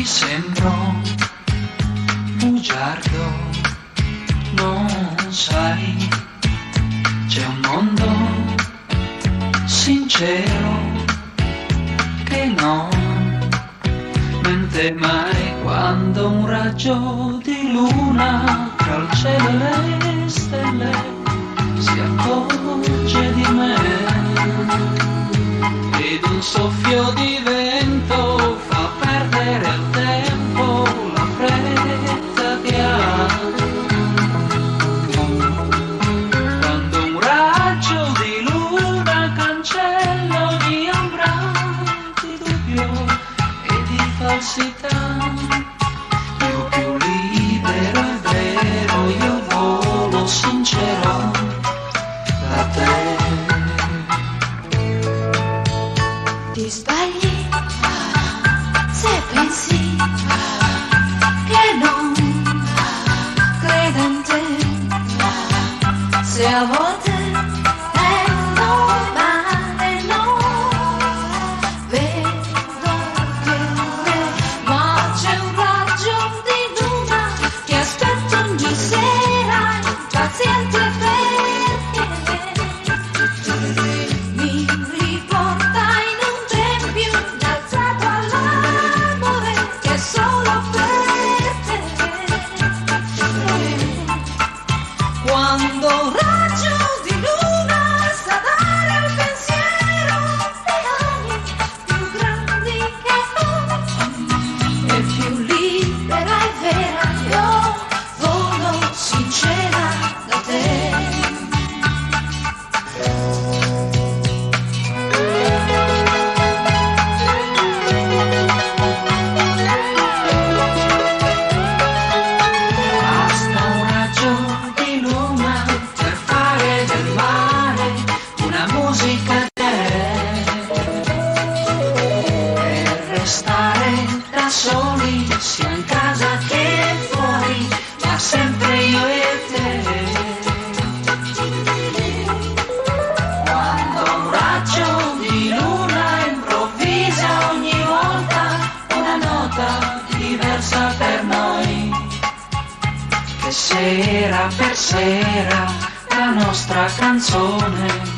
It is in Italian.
sembro bugiardo, non sai, c'è un mondo sincero che non mente mai quando un raggio di luna tra il cielo e le stelle si accorge di me ed un soffio di vento fa perdere il tempo, la fretta che ha. Quando un raggio di luna cancella ogni ombra di dubbio e di falsità, io più libero è vero, io volo sincero da te. Ti sbagli se pensi che non credo in te, se a volte è normale, no, vedo che ma c'è un raggio di luna che aspetta ogni sera impaziente perché mi riporta in un tempio innalzato all'amore che è solo per te. Quando un raggio di luna sa dare al pensiero le ali più grandi che ho, e più libera e vera io volo sincera da te. Basta un raggio di luna per fare del mare una musica per restare da soli sia in casa che fuori, ma sempre io e te. Quando un raggio di luna improvvisa ogni volta una nota diversa per noi, che sera per sera la nostra canzone